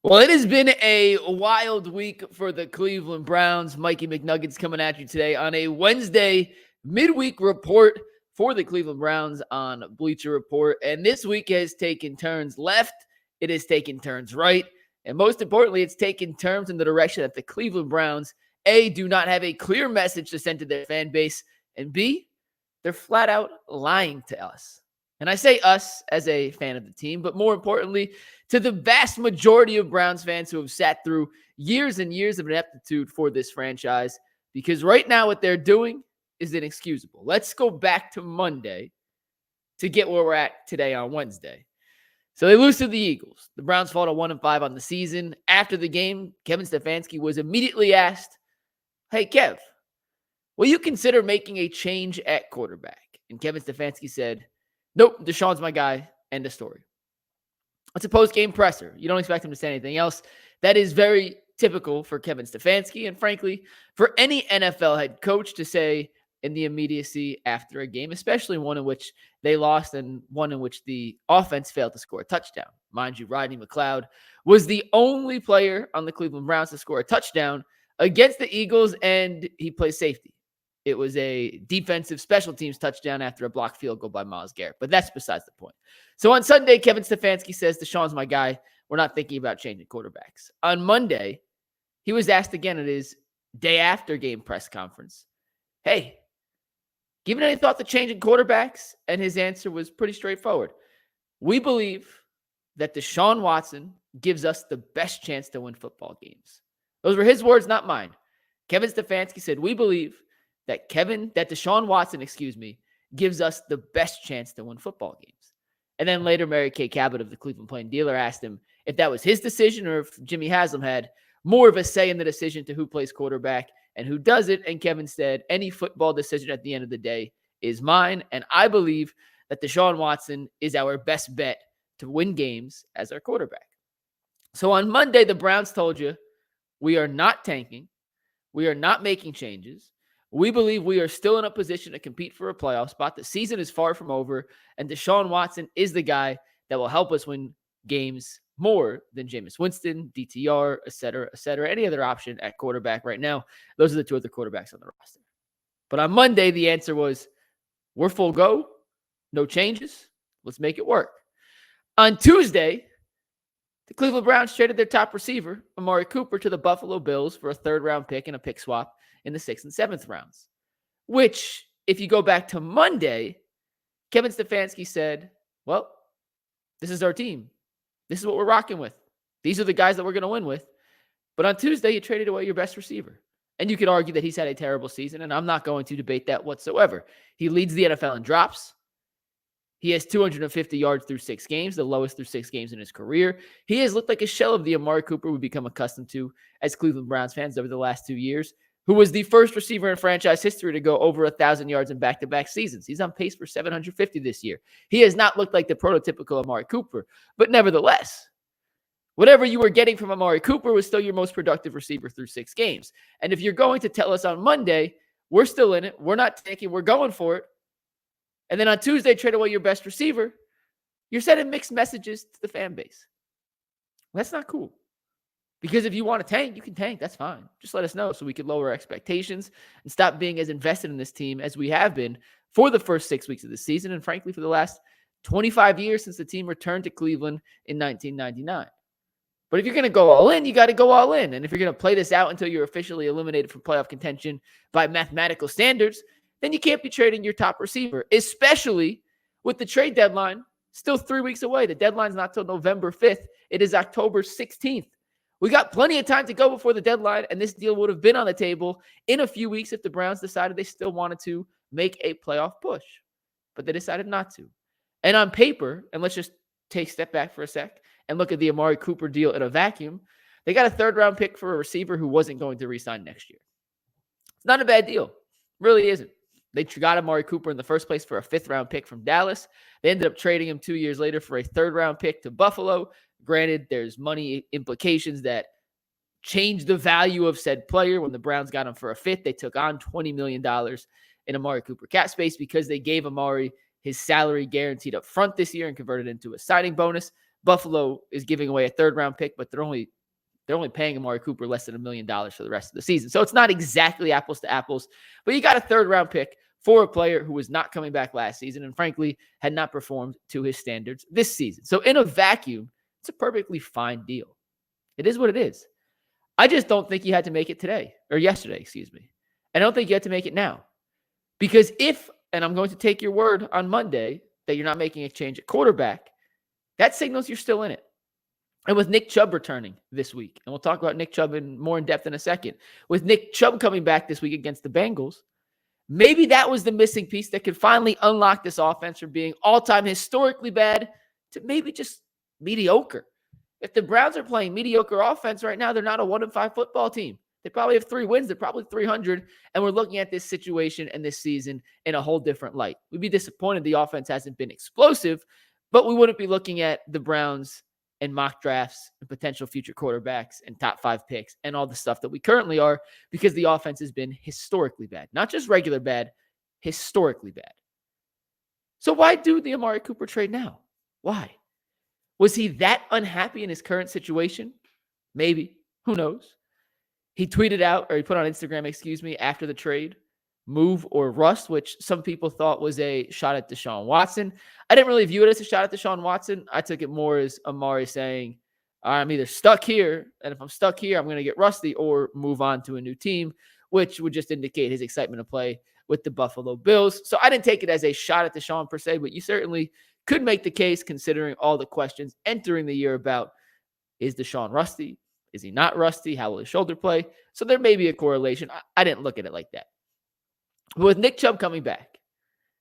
Well, it has been a wild week for the Cleveland Browns. Mikey McNuggets coming at you today on a Wednesday midweek report for the Cleveland Browns on Bleacher Report. And this week has taken turns left, it has taken turns right, and most importantly, it's taken turns in the direction that the Cleveland Browns, A, do not have a clear message to send to their fan base, and B, they're flat out lying to us. And I say us as a fan of the team, but more importantly, to the vast majority of Browns fans who have sat through years and years of ineptitude for this franchise, because right now what they're doing is inexcusable. Let's go back to Monday to get where we're at today on Wednesday. So they lose to the Eagles. The Browns fall to 1-5 on the season. After the game, Kevin Stefanski was immediately asked, "Hey, Kev, will you consider making a change at quarterback?" And Kevin Stefanski said, "Nope, Deshaun's my guy." End of story. It's a post-game presser. You don't expect him to say anything else. That is very typical for Kevin Stefanski and, frankly, for any NFL head coach to say in the immediacy after a game, especially one in which they lost and one in which the offense failed to score a touchdown. Mind you, Rodney McLeod was the only player on the Cleveland Browns to score a touchdown against the Eagles, and he plays safety. It was a defensive special teams touchdown after a blocked field goal by Myles Garrett, but that's besides the point. So on Sunday, Kevin Stefanski says, "Deshaun's my guy. We're not thinking about changing quarterbacks." On Monday, he was asked again at his day after game press conference, "Hey, given any thought to changing quarterbacks?" And his answer was pretty straightforward. "We believe that Deshaun Watson gives us the best chance to win football games." Those were his words, not mine. Kevin Stefanski said, "We believe that Deshaun Watson, gives us the best chance to win football games." And then later, Mary Kay Cabot of the Cleveland Plain Dealer asked him if that was his decision or if Jimmy Haslam had more of a say in the decision to who plays quarterback and who does it. And Kevin said, "Any football decision at the end of the day is mine. And I believe that Deshaun Watson is our best bet to win games as our quarterback." So on Monday, the Browns told you, we are not tanking. We are not making changes. We believe we are still in a position to compete for a playoff spot. The season is far from over, and Deshaun Watson is the guy that will help us win games more than Jameis Winston, DTR, et cetera, any other option at quarterback right now. Those are the two other quarterbacks on the roster. But on Monday, the answer was, we're full go, no changes, let's make it work. On Tuesday, the Cleveland Browns traded their top receiver, Amari Cooper, to the Buffalo Bills for a third-round pick and a pick swap in the 6th and 7th rounds, which, if you go back to Monday, Kevin Stefanski said, "Well, this is our team. This is what we're rocking with. These are the guys that we're going to win with." But on Tuesday, you traded away your best receiver. And you could argue that he's had a terrible season, and I'm not going to debate that whatsoever. He leads the NFL in drops. He has 250 yards through 6 games, the lowest through 6 games in his career. He has looked like a shell of the Amari Cooper we've become accustomed to as Cleveland Browns fans over the last 2 years, who was the first receiver in franchise history to go over 1,000 yards in back-to-back seasons. He's on pace for 750 this year. He has not looked like the prototypical Amari Cooper, but nevertheless, whatever you were getting from Amari Cooper was still your most productive receiver through 6 games. And if you're going to tell us on Monday, we're still in it, we're not tanking, we're going for it, and then on Tuesday, trade away your best receiver, you're sending mixed messages to the fan base. That's not cool. Because if you want to tank, you can tank. That's fine. Just let us know so we can lower our expectations and stop being as invested in this team as we have been for the first 6 weeks of the season and, frankly, for the last 25 years since the team returned to Cleveland in 1999. But if you're going to go all in, you got to go all in. And if you're going to play this out until you're officially eliminated from playoff contention by mathematical standards, then you can't be trading your top receiver, especially with the trade deadline still 3 weeks away. The deadline's not till November 5th. It is October 16th. We got plenty of time to go before the deadline, and this deal would have been on the table in a few weeks if the Browns decided they still wanted to make a playoff push. But they decided not to. And on paper, and let's just take a step back for a sec and look at the Amari Cooper deal in a vacuum, they got a third-round pick for a receiver who wasn't going to re-sign next year. It's not a bad deal. Really isn't. They got Amari Cooper in the first place for a 5th-round pick from Dallas. They ended up trading him 2 years later for a 3rd-round pick to Buffalo. Granted, there's money implications that change the value of said player. When the Browns got him for a 5th, they took on $20 million in Amari Cooper cap space because they gave Amari his salary guaranteed up front this year and converted it into a signing bonus. Buffalo is giving away a third-round pick, but they're only paying Amari Cooper less than $1 million for the rest of the season. So it's not exactly apples to apples, but you got a third-round pick for a player who was not coming back last season and frankly had not performed to his standards this season. So in a vacuum, it's a perfectly fine deal. It is what it is. I just don't think you had to make it today or yesterday, excuse me. I don't think you had to make it now. Because if, and I'm going to take your word on Monday that you're not making a change at quarterback, that signals you're still in it. And with Nick Chubb returning this week, and we'll talk about Nick Chubb more in depth in a second, with Nick Chubb coming back this week against the Bengals, maybe that was the missing piece that could finally unlock this offense from being all-time historically bad to maybe just mediocre. If the Browns are playing mediocre offense right now, they're not a 1-5 football team. They probably have 3 wins. They're probably 300. And we're looking at this situation and this season in a whole different light. We'd be disappointed the offense hasn't been explosive, but we wouldn't be looking at the Browns and mock drafts and potential future quarterbacks and top 5 picks and all the stuff that we currently are because the offense has been historically bad. Not just regular bad, historically bad. So why do the Amari Cooper trade now? Why? Was he that unhappy in his current situation? Maybe. Who knows? He tweeted out, or he put on Instagram, after the trade, move or rust, which some people thought was a shot at Deshaun Watson. I didn't really view it as a shot at Deshaun Watson. I took it more as Amari saying, I'm either stuck here, and if I'm stuck here, I'm going to get rusty or move on to a new team, which would just indicate his excitement to play with the Buffalo Bills. So I didn't take it as a shot at Deshaun per se, but you certainly could make the case considering all the questions entering the year about, is Deshaun rusty? Is he not rusty? How will his shoulder play? So there may be a correlation. I didn't look at it like that. But with Nick Chubb coming back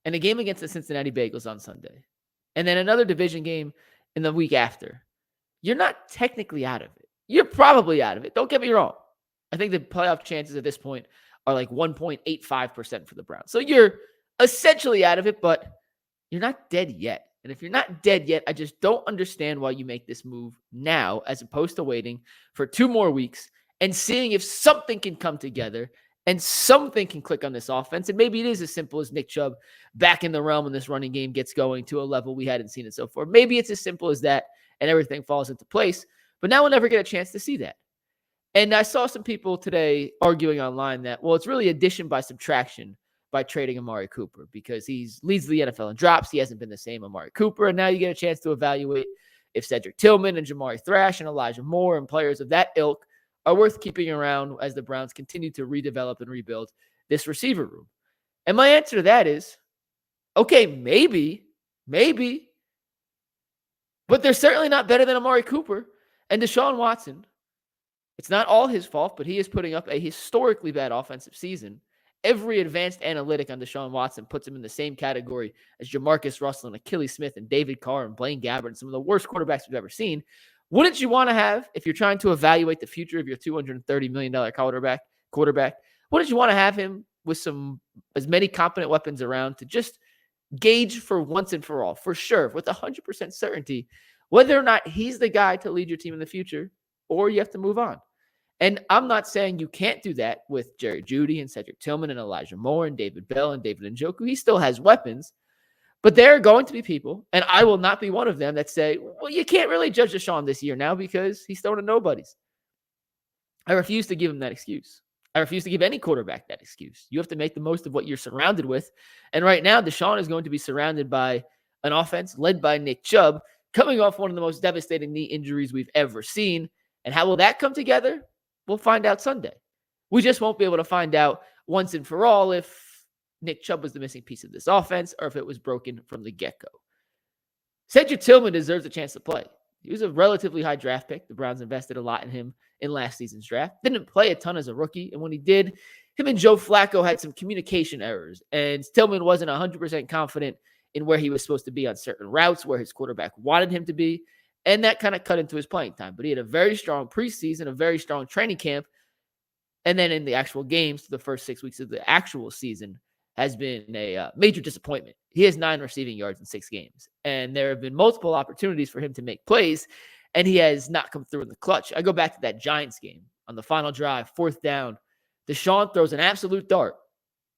and a game against the Cincinnati Bengals on Sunday, and then another division game in the week after, you're not technically out of it. You're probably out of it. Don't get me wrong. I think the playoff chances at this point are like 1.85% for the Browns. So you're essentially out of it, but you're not dead yet. And if you're not dead yet, I just don't understand why you make this move now as opposed to waiting for 2 more weeks and seeing if something can come together and something can click on this offense. And maybe it is as simple as Nick Chubb back in the realm when this running game gets going to a level we hadn't seen it so far. Maybe it's as simple as that and everything falls into place. But now we'll never get a chance to see that. And I saw some people today arguing online that, well, it's really addition by subtraction by trading Amari Cooper because he leads the NFL in drops. He hasn't been the same Amari Cooper. And now you get a chance to evaluate if Cedric Tillman and Jamari Thrash and Elijah Moore and players of that ilk are worth keeping around as the Browns continue to redevelop and rebuild this receiver room. And my answer to that is, okay, maybe, but they're certainly not better than Amari Cooper and Deshaun Watson. It's not all his fault, but he is putting up a historically bad offensive season. Every advanced analytic on Deshaun Watson puts him in the same category as Jamarcus Russell and Achilles Smith and David Carr and Blaine Gabbert and some of the worst quarterbacks we've ever seen. Wouldn't you want to have, if you're trying to evaluate the future of your $230 million quarterback, wouldn't you want to have him with as many competent weapons around to just gauge for once and for all, for sure, with 100% certainty, whether or not he's the guy to lead your team in the future or you have to move on? And I'm not saying you can't do that with Jerry Jeudy and Cedric Tillman and Elijah Moore and David Bell and David Njoku. He still has weapons. But there are going to be people, and I will not be one of them, that say, well, you can't really judge Deshaun this year now because he's throwing to nobodies. I refuse to give him that excuse. I refuse to give any quarterback that excuse. You have to make the most of what you're surrounded with. And right now, Deshaun is going to be surrounded by an offense led by Nick Chubb, coming off one of the most devastating knee injuries we've ever seen. And how will that come together? We'll find out Sunday. We just won't be able to find out once and for all if Nick Chubb was the missing piece of this offense or if it was broken from the get-go. Cedric Tillman deserves a chance to play. He was a relatively high draft pick. The Browns invested a lot in him in last season's draft. Didn't play a ton as a rookie, and when he did, him and Joe Flacco had some communication errors, and Tillman wasn't 100% confident in where he was supposed to be on certain routes, where his quarterback wanted him to be, and that kind of cut into his playing time. But he had a very strong preseason, a very strong training camp, and then in the actual games, the first 6 weeks of the actual season, has been a major disappointment. He has 9 receiving yards in 6 games, and there have been multiple opportunities for him to make plays, and he has not come through in the clutch. I go back to that Giants game on the final drive, 4th down. Deshaun throws an absolute dart.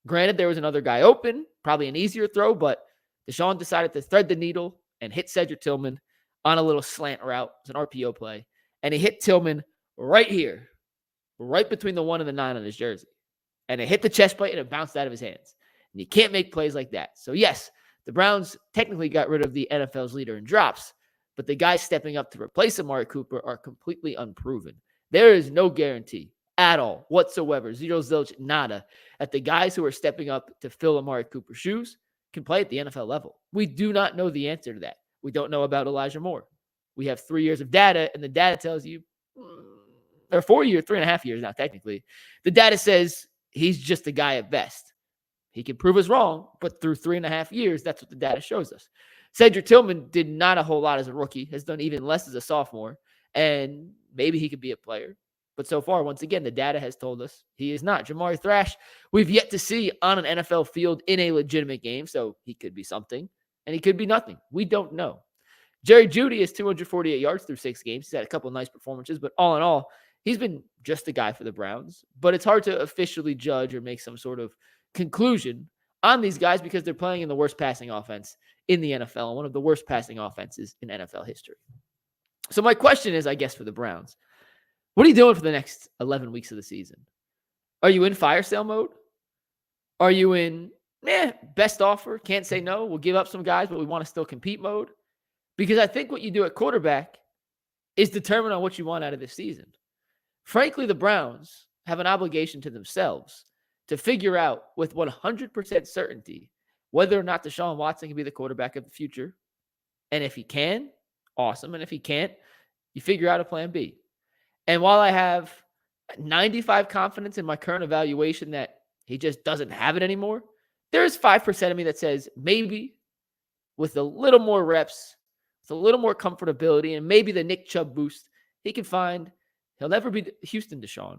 Granted, there was another guy open, probably an easier throw, but Deshaun decided to thread the needle and hit Cedric Tillman on a little slant route. It's an RPO play. And he hit Tillman right here, right between the 1 and the 9 on his jersey. And it hit the chest plate and it bounced out of his hands. And you can't make plays like that. So, yes, the Browns technically got rid of the NFL's leader in drops, but the guys stepping up to replace Amari Cooper are completely unproven. There is no guarantee at all whatsoever, zero, zilch, nada, that the guys who are stepping up to fill Amari Cooper's shoes can play at the NFL level. We do not know the answer to that. We don't know about Elijah Moore. We have 3 years of data, and the data tells you, or 4 years, 3.5 years now, technically. The data says he's just a guy at best. He can prove us wrong, but through 3.5 years, that's what the data shows us. Cedric Tillman did not a whole lot as a rookie, has done even less as a sophomore, and maybe he could be a player. But so far, once again, the data has told us he is not. Jamari Thrash, we've yet to see on an NFL field in a legitimate game, so he could be something, and he could be nothing. We don't know. Jerry Jeudy is 248 yards through 6 games. He's had a couple of nice performances, but all in all, he's been just a guy for the Browns. But it's hard to officially judge or make some sort of conclusion on these guys because they're playing in the worst passing offense in the NFL and one of the worst passing offenses in NFL history. So my question is, I guess, for the Browns, what are you doing for the next 11 weeks of the season? Are you in fire sale mode? Are you in, best offer, can't say no, we'll give up some guys, but we want to still compete mode? Because I think what you do at quarterback is determine on what you want out of this season. Frankly, the Browns have an obligation to themselves to figure out with 100% certainty whether or not Deshaun Watson can be the quarterback of the future. And if he can, awesome. And if he can't, you figure out a plan B. And while I have 95 confidence in my current evaluation that he just doesn't have it anymore, there is 5% of me that says maybe with a little more reps, with a little more comfortability, and maybe the Nick Chubb boost, he can find, he'll never be Houston Deshaun,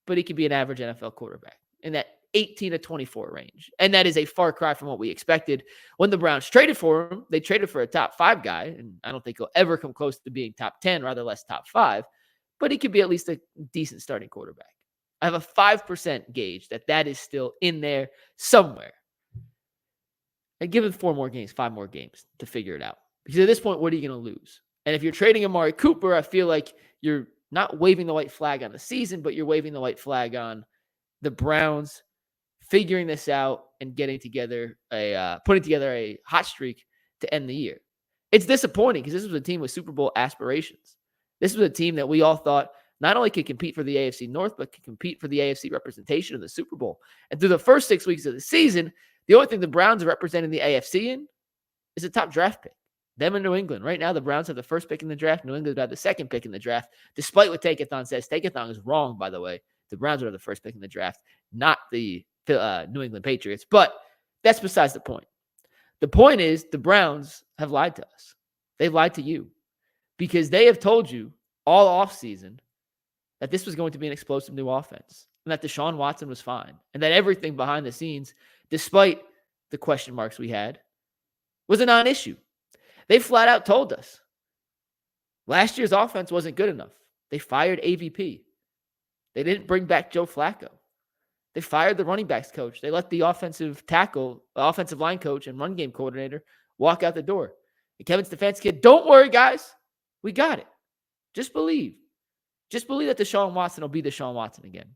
but he can be an average NFL quarterback in that 18 to 24 range. And that is a far cry from what we expected. When the Browns traded for him, they traded for a top 5 guy, and I don't think he'll ever come close to being top 10, rather less top 5, but he could be at least a decent starting quarterback. I have a 5% gauge that is still in there somewhere. And give him 4 more games, 5 more games to figure it out. Because at this point, what are you going to lose? And if you're trading Amari Cooper, I feel like you're not waving the white flag on the season, but you're waving the white flag on the Browns figuring this out and putting together a hot streak to end the year. It's disappointing because this was a team with Super Bowl aspirations. This was a team that we all thought not only could compete for the AFC North, but could compete for the AFC representation in the Super Bowl. And through the first 6 weeks of the season, the only thing the Browns are representing the AFC in is a top draft pick. Them in New England. Right now, the Browns have the first pick in the draft. New England have the second pick in the draft, despite what Tankathon says. Tankathon is wrong, by the way. The Browns are the first pick in the draft, not the New England Patriots. But that's besides the point. The point is the Browns have lied to us. They've lied to you because they have told you all offseason that this was going to be an explosive new offense and that Deshaun Watson was fine and that everything behind the scenes, despite the question marks we had, was a non-issue. They flat out told us last year's offense wasn't good enough. They fired AVP. They didn't bring back Joe Flacco. They fired the running backs coach. They let the offensive line coach and run game coordinator walk out the door. And Kevin Stefanski said, don't worry, guys. We got it. Just believe. Just believe that Deshaun Watson will be Deshaun Watson again.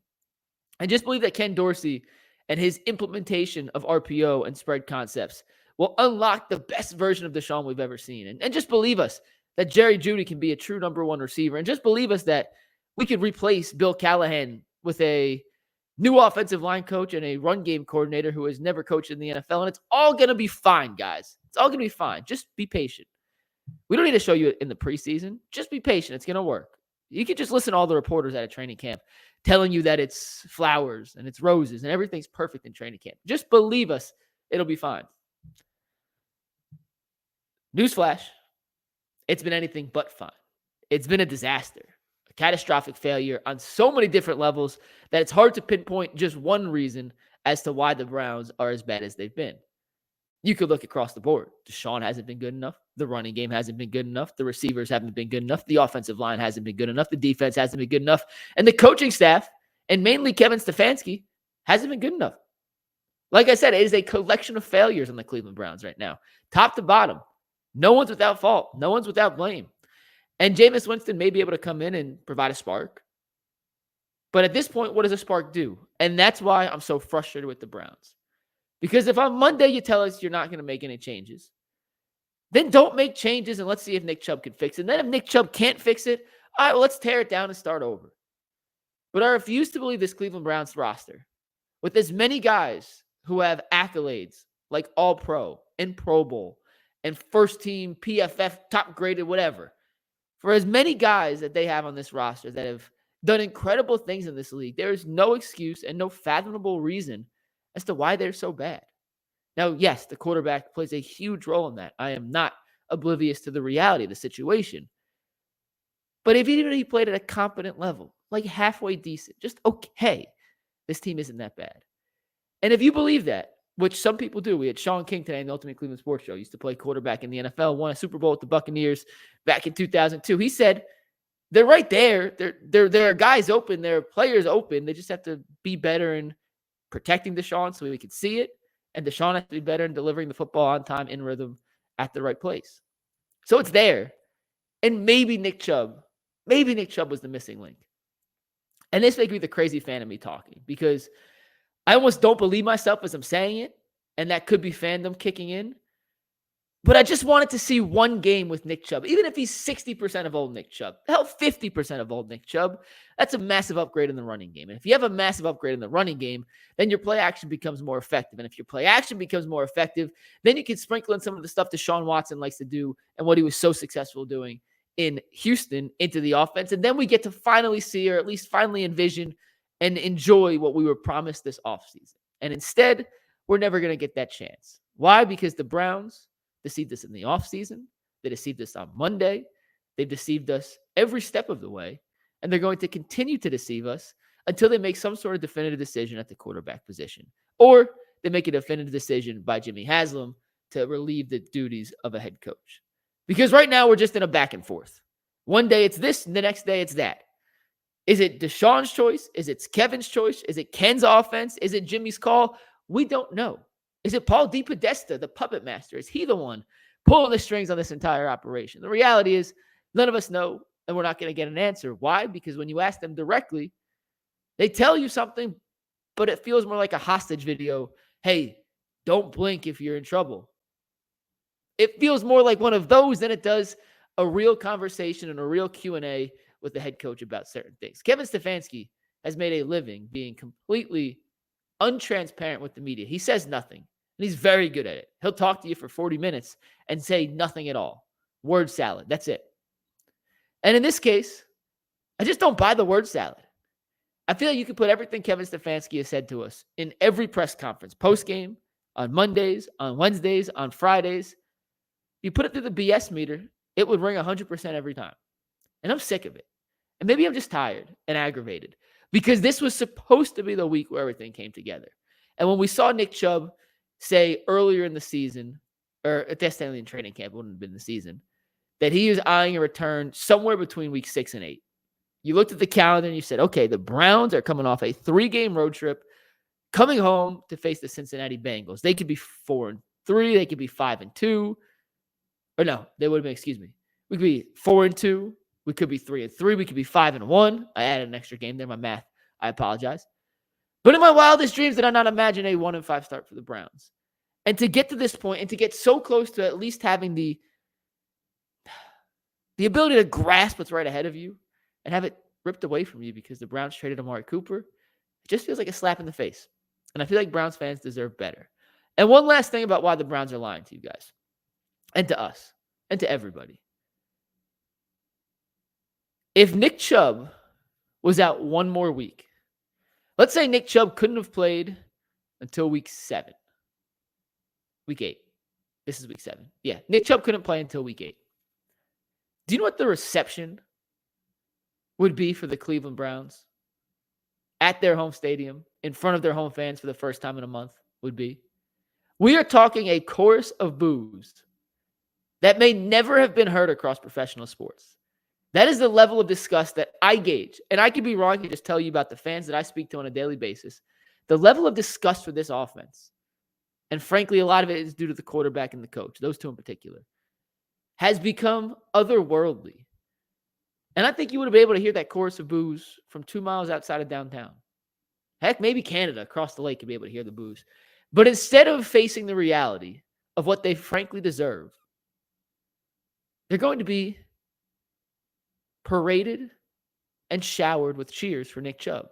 And just believe that Ken Dorsey and his implementation of RPO and spread concepts will unlock the best version of Deshaun we've ever seen. And just believe us that Jerry Jeudy can be a true number 1 receiver. And just believe us that we could replace Bill Callahan with a new offensive line coach and a run game coordinator who has never coached in the NFL. And it's all going to be fine, guys. It's all going to be fine. Just be patient. We don't need to show you it in the preseason. Just be patient. It's going to work. You can just listen to all the reporters at a training camp telling you that it's flowers and it's roses and everything's perfect in training camp. Just believe us. It'll be fine. Newsflash, it's been anything but fine. It's been a disaster, a catastrophic failure on so many different levels that it's hard to pinpoint just one reason as to why the Browns are as bad as they've been. You could look across the board. Deshaun hasn't been good enough. The running game hasn't been good enough. The receivers haven't been good enough. The offensive line hasn't been good enough. The defense hasn't been good enough. And the coaching staff, and mainly Kevin Stefanski, hasn't been good enough. Like I said, it is a collection of failures on the Cleveland Browns right now, top to bottom. No one's without fault. No one's without blame. And Jameis Winston may be able to come in and provide a spark. But at this point, what does a spark do? And that's why I'm so frustrated with the Browns. Because if on Monday you tell us you're not going to make any changes, then don't make changes and let's see if Nick Chubb can fix it. And then if Nick Chubb can't fix it, all right, well, let's tear it down and start over. But I refuse to believe this Cleveland Browns roster, with as many guys who have accolades like All-Pro and Pro Bowl and first team, PFF, top graded, whatever, for as many guys that they have on this roster that have done incredible things in this league, there is no excuse and no fathomable reason as to why they're so bad. Now, yes, the quarterback plays a huge role in that. I am not oblivious to the reality of the situation. But if even he played at a competent level, like halfway decent, just okay, this team isn't that bad. And if you believe that, which some people do, we had Sean King today in the Ultimate Cleveland Sports Show, used to play quarterback in the NFL, won a Super Bowl with the Buccaneers back in 2002. He said, they're right there. There are guys open. There are players open. They just have to be better in protecting Deshaun so we can see it. And Deshaun has to be better in delivering the football on time, in rhythm, at the right place. So it's there. And maybe Nick Chubb was the missing link. And this may be the crazy fan of me talking because I almost don't believe myself as I'm saying it. And that could be fandom kicking in. But I just wanted to see one game with Nick Chubb. Even if he's 60% of old Nick Chubb, hell, 50% of old Nick Chubb, that's a massive upgrade in the running game. And if you have a massive upgrade in the running game, then your play action becomes more effective. And if your play action becomes more effective, then you can sprinkle in some of the stuff Deshaun Watson likes to do and what he was so successful doing in Houston into the offense. And then we get to finally see, or at least finally envision and enjoy what we were promised this offseason. And instead, we're never going to get that chance. Why? Because the Browns deceived us in the offseason. They deceived us on Monday. They've deceived us every step of the way. And they're going to continue to deceive us until they make some sort of definitive decision at the quarterback position. Or they make a definitive decision by Jimmy Haslam to relieve the duties of a head coach. Because right now we're just in a back and forth. One day it's this, and the next day it's that. Is it Deshaun's choice? Is it Kevin's choice? Is it Ken's offense? Is it Jimmy's call? We don't know. Is it Paul DePodesta, the puppet master? Is he the one pulling the strings on this entire operation? The reality is none of us know, and we're not going to get an answer. Why? Because when you ask them directly, they tell you something, but it feels more like a hostage video. Hey, don't blink if you're in trouble. It feels more like one of those than it does a real conversation and a real Q&A with the head coach about certain things. Kevin Stefanski has made a living being completely untransparent with the media. He says nothing, and he's very good at it. He'll talk to you for 40 minutes and say nothing at all. Word salad. That's it. And in this case, I just don't buy the word salad. I feel like you could put everything Kevin Stefanski has said to us in every press conference, post-game, on Mondays, on Wednesdays, on Fridays. You put it through the BS meter, it would ring 100% every time. And I'm sick of it. And maybe I'm just tired and aggravated because this was supposed to be the week where everything came together. And when we saw Nick Chubb say earlier in the season, or at this time in training camp, it wouldn't have been the season, that he is eyeing a return somewhere between week 6 and 8. You looked at the calendar and you said, okay, the Browns are coming off a 3-game road trip, coming home to face the Cincinnati Bengals. They could be 4-3. They could be 5-2. Or no, they would have been, excuse me. We could be 4-2. We could be 3-3. We could be 5-1. I added an extra game there. My math. I apologize. But in my wildest dreams did I not imagine a 1-5 start for the Browns. And to get to this point and to get so close to at least having the ability to grasp what's right ahead of you and have it ripped away from you because the Browns traded Amari Cooper, it just feels like a slap in the face. And I feel like Browns fans deserve better. And one last thing about why the Browns are lying to you guys and to us and to everybody. If Nick Chubb was out one more week, let's say Nick Chubb couldn't have played until week 7. Week 8. This is week 7. Yeah, Nick Chubb couldn't play until week 8. Do you know what the reception would be for the Cleveland Browns at their home stadium in front of their home fans for the first time in a month would be? We are talking a chorus of boos that may never have been heard across professional sports. That is the level of disgust that I gauge. And I could be wrong and just tell you about the fans that I speak to on a daily basis. The level of disgust for this offense. And frankly, a lot of it is due to the quarterback and the coach, those two in particular. has become otherworldly. And I think you would have been able to hear that chorus of boos from 2 miles outside of downtown. Heck, maybe Canada across the lake could be able to hear the boos. But instead of facing the reality of what they frankly deserve, they're going to be paraded and showered with cheers for Nick Chubb.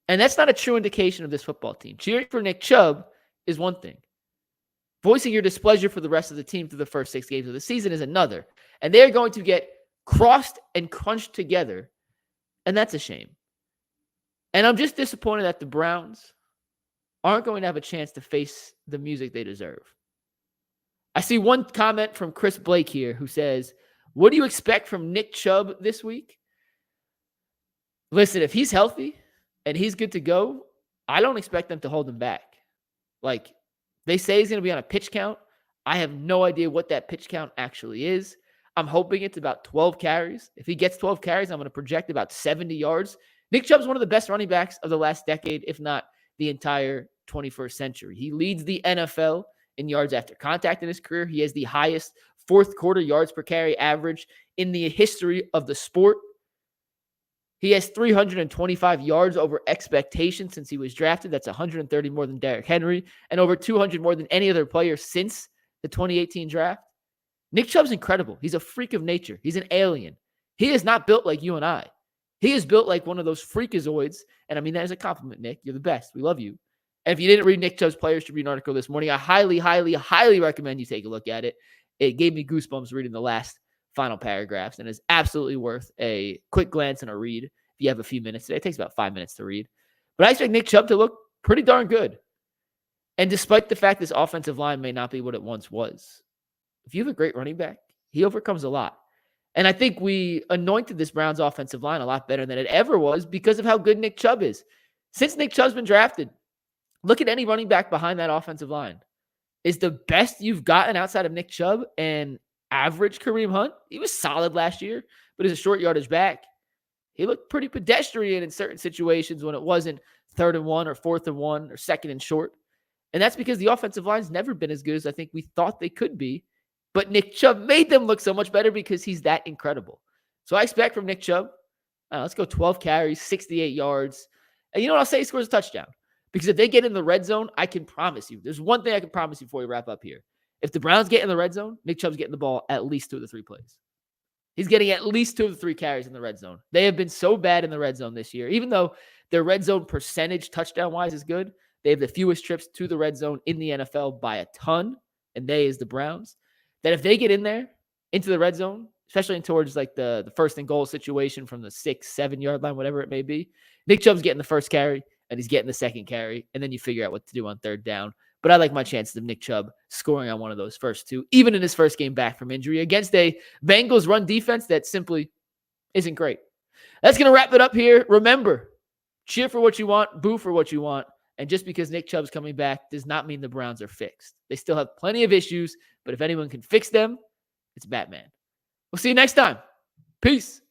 And that's not a true indication of this football team. Cheering for Nick Chubb is one thing. Voicing your displeasure for the rest of the team through the first 6 games of the season is another. And they're going to get crossed and crunched together. And that's a shame. And I'm just disappointed that the Browns aren't going to have a chance to face the music they deserve. I see one comment from Chris Blake here who says, what do you expect from Nick Chubb this week? Listen, if he's healthy and he's good to go, I don't expect them to hold him back. Like, they say he's going to be on a pitch count. I have no idea what that pitch count actually is. I'm hoping it's about 12 carries. If he gets 12 carries, I'm going to project about 70 yards. Nick Chubb's one of the best running backs of the last decade, if not the entire 21st century. He leads the NFL in yards after contact in his career. He has the highest fourth quarter yards per carry average in the history of the sport. He has 325 yards over expectation since he was drafted. That's 130 more than Derrick Henry and over 200 more than any other player since the 2018 draft. Nick Chubb's incredible. He's a freak of nature. He's an alien. He is not built like you and I. He is built like one of those freakazoids. And I mean that as a compliment, Nick. You're the best. We love you. And if you didn't read Nick Chubb's Players Tribune article this morning, I highly, highly, highly recommend you take a look at it. It gave me goosebumps reading the last final paragraphs and is absolutely worth a quick glance and a read if you have a few minutes today. It takes about 5 minutes to read. But I expect Nick Chubb to look pretty darn good. And despite the fact this offensive line may not be what it once was, if you have a great running back, he overcomes a lot. And I think we anointed this Browns offensive line a lot better than it ever was because of how good Nick Chubb is. Since Nick Chubb's been drafted, look at any running back behind that offensive line. Is the best you've gotten outside of Nick Chubb and average Kareem Hunt? He was solid last year, but as a short yardage back, he looked pretty pedestrian in certain situations when it wasn't 3rd and 1 or 4th and 1 or 2nd and short. And that's because the offensive line's never been as good as I think we thought they could be. But Nick Chubb made them look so much better because he's that incredible. So I expect from Nick Chubb, let's go 12 carries, 68 yards. And you know what I'll say? He scores a touchdown. Because if they get in the red zone, I can promise you. There's one thing I can promise you before we wrap up here. If the Browns get in the red zone, Nick Chubb's getting the ball at least 2 of the 3 plays. He's getting at least 2 of the 3 carries in the red zone. They have been so bad in the red zone this year. Even though their red zone percentage touchdown-wise is good, they have the fewest trips to the red zone in the NFL by a ton, and they is the Browns. That if they get in there into the red zone, especially towards like the 1st and goal situation from the 6-7 yard line, whatever it may be, Nick Chubb's getting the first carry and he's getting the second carry, and then you figure out what to do on 3rd down. But I like my chances of Nick Chubb scoring on one of those first 2, even in his first game back from injury against a Bengals run defense that simply isn't great. That's going to wrap it up here. Remember, cheer for what you want, boo for what you want. And just because Nick Chubb's coming back does not mean the Browns are fixed. They still have plenty of issues, but if anyone can fix them, it's Batman. We'll see you next time. Peace.